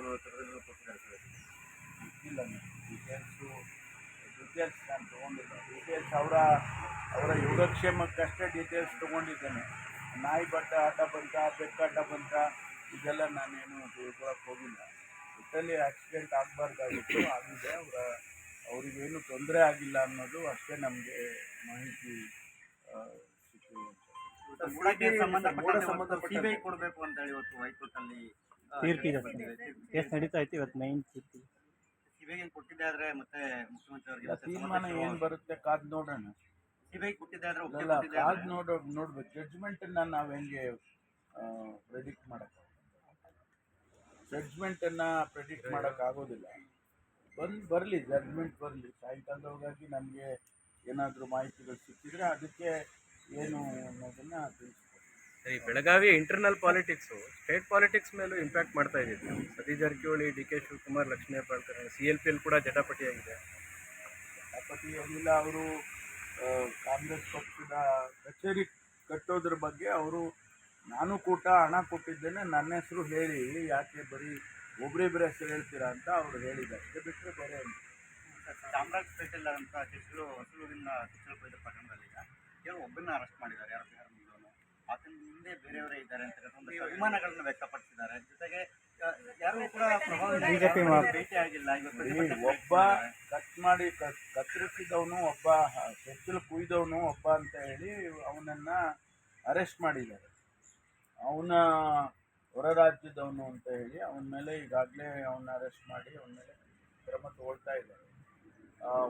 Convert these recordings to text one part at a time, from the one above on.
ಕೊಟ್ಟಿದ್ದಾರೆ ಸರ್. ಇಲ್ಲ ಡೀಟೇಲ್ಸ್ ನಾನು ತೊಗೊಂಡಿಲ್ಲ. ಡೀಟೇಲ್ಸ್ ಅವರ ಯೋಗಕ್ಷೇಮಕ್ಕಷ್ಟೇ ಡೀಟೇಲ್ಸ್ ತೊಗೊಂಡಿದ್ದೇನೆ. ನಾಯಿ ಬಟ್ಟ ಆಟ ಬಂತ, ಬೆಕ್ಕಾಟ ಬಂತ, ಇದೆಲ್ಲ ನಾನೇನು ತಿಳ್ಕೊಳಕ್ಕೆ ಹೋಗಿಲ್ಲ. ಒಟ್ಟಲ್ಲಿ ಆಕ್ಸಿಡೆಂಟ್ ಆಗಬಾರ್ದಾಗಿತ್ತು, ಆಗಿದೆ. ಅವರಿಗೇನು ತೊಂದರೆ ಆಗಿಲ್ಲ ಅನ್ನೋದು ಅಷ್ಟೇ ನಮಗೆ ಮಾಹಿತಿ ಸಿಕ್ಕಿದೆ. ಸಿಬಿಐ ಕೊಡಬೇಕು ಅಂತ ಹೇಳಿ ಇವತ್ತು ಹೈಕೋರ್ಟಲ್ಲಿ ತೀರ್ಪಿದೆ, ಕೇಸ್ ನಡೀತಾ ಐತಿ. ಇವತ್ತು ಮೈನ್ ತೀರ್ಪಿ ಸಿಬಿಐಗೆ ಕೊಟ್ಟಿದ್ದೆ ಆದ್ರೆ ಮತ್ತೆ ಮುಖ್ಯಮಂತ್ರಿ ಅವರಿಗೆ ತೀರ್ಮಾನ ಏನು ಬರುತ್ತೆ ಕಾದ್ ನೋಡೋಣ. ಸಿಬಿಐ ಕೊಟ್ಟಿದ್ದೆ ಆದ್ರೆ ಕಾದ್ ನೋಡ್ಬೇಕು. ಜಡ್ಜ್ಮೆಂಟನ್ನು ನಾವು ಹೆಂಗೆ ಪ್ರೆಡಿಕ್ಟ್ ಮಾಡೋಕ್ಕಾಗೋದಿಲ್ಲ. ಬರಲಿ, ಜಡ್ಜ್ಮೆಂಟ್ ಬರಲಿ. ಸಾಯಂಕಾಲದೊಳಗಾಗಿ ನಮಗೆ ಏನಾದರೂ ಮಾಹಿತಿಗಳು ಸಿಕ್ಕಿದ್ರೆ ಅದಕ್ಕೆ ಏನು ಅನ್ನೋದನ್ನು ತಿಳಿಸ್ಬೋದು. ಸರಿ, Belagavi internal politics state politics ಮೇಲೂ ಇಂಪ್ಯಾಕ್ಟ್ ಮಾಡ್ತಾ ಇದೆ. ಸತೀಶ್ ಜಾರಕಿಹೊಳಿ, ಡಿ ಕೆ ಶಿವಕುಮಾರ್, ಲಕ್ಷ್ಮೀ ಹೆಬ್ಬಾಳ್ಕರ್, CLPಯಲ್ಲಿ ಕೂಡ ಜಟಾಪಟಿಯಾಗಿದೆ. ಜಟಾಪಟಿ ಏನಿಲ್ಲ, ಅವರು ಕಾಂಗ್ರೆಸ್ ಪಕ್ಷದ ಕಚೇರಿ ಕಟ್ಟೋದ್ರ ಬಗ್ಗೆ ನಾನು ಹಣ ಕೊಟ್ಟಿದ್ದೇನೆ, ನನ್ನ ಹೆಸರು ಹೇಳಿ, ಯಾಕೆ ಬರೀ ಒಬ್ಬರಿಬ್ಬರ ಹೆಸರು ಹೇಳ್ತೀರಾ ಅಂತ ಅವರು ಹೇಳಿದ್ದಾರೆ. ಅಷ್ಟೇ ಬಿಟ್ಟರೆ ಬೇರೆ ಚಾಮರಾಜಪೇಟೆಲ್ಲ ಅಂತ ಹೊಸಲೂರಿನ ಕಿಚ್ಚಲು ಕೊಯ್ದ ಪ್ರಕರಣದಲ್ಲಿ ಈಗ ಒಬ್ಬರನ್ನ ಅರೆಸ್ಟ್ ಮಾಡಿದ್ದಾರೆ. ಯಾರು ಬಿಹಾರ ಮೂಲದವನು, ಆತನ ಹಿಂದೆ ಬೇರೆಯವರೇ ಇದ್ದಾರೆ ಅಂತ ಅಭಿಮಾನಗಳನ್ನು ವ್ಯಕ್ತಪಡಿಸಿದ್ದಾರೆ. ಜೊತೆಗೆ ಯಾರು ಕೂಡ ಬಿಜೆಪಿ ಭೇಟಿ ಆಗಿಲ್ಲ. ಒಬ್ಬ ಕತ್ತರಿಸಿದವನು, ಒಬ್ಬ ಕೆಚ್ಚಲು ಕುಯ್ದವನು ಒಬ್ಬ ಅಂತ ಹೇಳಿ ಅವನನ್ನು ಅರೆಸ್ಟ್ ಮಾಡಿದ್ದಾರೆ. ಅವನ ಹೊರ ರಾಜ್ಯದವನು ಅಂತ ಹೇಳಿ ಅವನ ಮೇಲೆ ಈಗಾಗಲೇ ಅವನ್ನ ಅರೆಸ್ಟ್ ಮಾಡಿ ಅವನ ಮೇಲೆ ಕ್ರಮ ತಗೊಳ್ತಾ ಇದ್ದಾರೆ.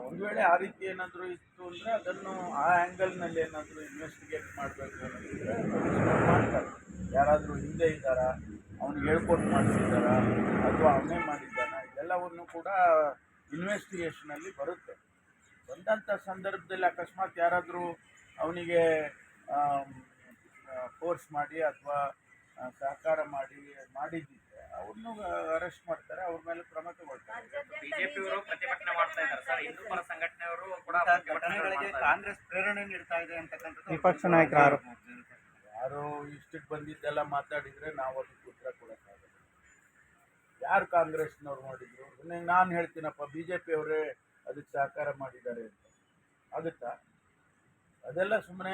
ಒಂದು ವೇಳೆ ಆ ರೀತಿ ಏನಾದರೂ ಇತ್ತು ಅಂದರೆ ಅದನ್ನು ಆ ಆ್ಯಂಗಲ್ನಲ್ಲಿ ಏನಾದರೂ ಇನ್ವೆಸ್ಟಿಗೇಟ್ ಮಾಡಬೇಕು ಅನ್ನೋದಿದ್ರೆ ಮಾಡ್ತಾರೆ. ಯಾರಾದರೂ ಹಿಂದೆ ಇದ್ದಾರಾ, ಅವ್ನಿಗೆ ಹೇಳ್ಕೊಟ್ಟು ಮಾಡಿಸಿದ್ದಾರಾ, ಅಥವಾ ಅವನೇ ಮಾಡಿದ್ದಾನ, ಇದೆಲ್ಲವನ್ನು ಕೂಡ ಇನ್ವೆಸ್ಟಿಗೇಷನಲ್ಲಿ ಬರುತ್ತೆ. ಬಂದಂಥ ಸಂದರ್ಭದಲ್ಲಿ ಅಕಸ್ಮಾತ್ ಯಾರಾದರೂ ಅವನಿಗೆ ಫೋರ್ಸ್ ಮಾಡಿ ಅಥವಾ ಸಹಕಾರ ಮಾಡಿದ್ದಿದ್ರೆ ಅವ್ರನ್ನೂ ಅರೆಸ್ಟ್ ಮಾಡ್ತಾರೆ, ಅವ್ರ ಮೇಲೆ ಕ್ರಮ ತಗೊಳ್ತಾರೆ. ಬಿಜೆಪಿಯವರು ಪ್ರತಿಭಟನೆ ಮಾಡ್ತಾ ಇದ್ದಾರೆ ಸರ್. ಹಿಂದೂ ಪರ ಸಂಘಟನೆಯವರು ಕೂಡ ಘಟನೆಗಳಿಗೆ ಕಾಂಗ್ರೆಸ್ ಪ್ರೇರಣೆ ನೀಡ್ತಾ ಇದೆ ಅಂತಕ್ಕಂಥದ್ದು ವಿಪಕ್ಷ ನಾಯಕರು ಯಾರು ಇಷ್ಟಕ್ಕೆ ಬಂದಿದ್ದೆಲ್ಲ ಮಾತಾಡಿದರೆ ನಾವು ಅದಕ್ಕೆ ಉತ್ತರ ಕೊಡೋಕ್ಕಾಗಲ್ಲ. ಯಾರು ಕಾಂಗ್ರೆಸ್ನವ್ರು ಮಾಡಿದ್ರು, ನಾನು ಹೇಳ್ತೀನಪ್ಪ BJP ಅವರೇ ಅದಕ್ಕೆ ಸಹಕಾರ ಮಾಡಿದ್ದಾರೆ ಅಂತ ಆಗುತ್ತಾ? ಅದೆಲ್ಲ ಸುಮ್ಮನೆ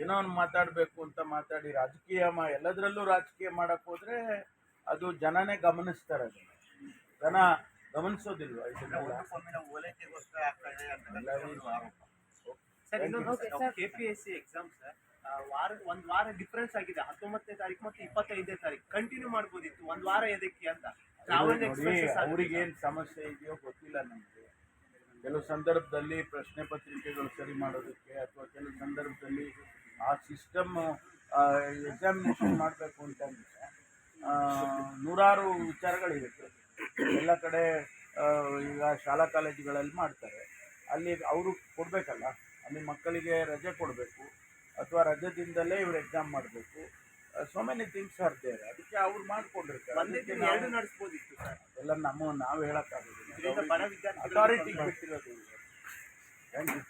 ಏನೋ ಒಂದು ಮಾತಾಡಬೇಕು ಅಂತ ಮಾತಾಡಿ ರಾಜಕೀಯ ಎಲ್ಲದರಲ್ಲೂ ರಾಜಕೀಯ ಮಾಡೋಕ್ಕೆ ಹೋದರೆ ಅದು ಜನನೇ ಗಮನಿಸ್ತಾರೆ. ಜನ ಗಮನಿಸೋದಿಲ್ವ ಇದನ್ನೆಲ್ಲ? KPSC ಎಕ್ಸಾಮ್ ಸರ್, ಒಂದು ವಾರ ಡಿಫ್ರೆನ್ಸ್ ಆಗಿದೆ. 19ನೇ ತಾರೀಕು ಮತ್ತು 25ನೇ ತಾರೀಕು ಕಂಟಿನ್ಯೂ ಮಾಡ್ಬೋದಿತ್ತು. ಒಂದು ವಾರ ಎದಕ್ಕೆ ಅಂತ ಅವ್ರಿಗೇನು ಸಮಸ್ಯೆ ಇದೆಯೋ ಗೊತ್ತಿಲ್ಲ ನಮಗೆ. ಕೆಲವು ಸಂದರ್ಭದಲ್ಲಿ ಪ್ರಶ್ನೆ ಪತ್ರಿಕೆಗಳು ಸರಿ ಮಾಡೋದಕ್ಕೆ ಅಥವಾ ಕೆಲವು ಸಂದರ್ಭದಲ್ಲಿ ಆ ಸಿಸ್ಟಮ್ ಎಕ್ಸಾಮಿನೇಷನ್ ಮಾಡಬೇಕು ಅಂತಂದರೆ ನೂರಾರು ವಿಚಾರಗಳಿರುತ್ತೆ. ಎಲ್ಲ ಕಡೆ ಈಗ ಶಾಲಾ ಕಾಲೇಜುಗಳಲ್ಲಿ ಮಾಡ್ತಾರೆ. ಅಲ್ಲಿ ಅವರು ಕೊಡಬೇಕಲ್ಲ, ಅಲ್ಲಿ ಮಕ್ಕಳಿಗೆ ರಜೆ ಕೊಡಬೇಕು ಅಥವಾ ರಜೆದಿಂದಲೇ ಇವರು ಎಕ್ಸಾಮ್ ಮಾಡಬೇಕು. So many things are there. ಅದಕ್ಕೆ ಅವ್ರು ಮಾಡಿಕೊಂಡಿರ್ತಾರೆ. ನಡೆಸ್ಬೋದಿತ್ತು ಸರ್. ಎಲ್ಲ ನಾವು ಹೇಳೋಕ್ಕಾಗೋದಿಲ್ಲ, ಅಥಾರಿಟಿ ಬಿಟ್ಟಿರೋದು. Thank you.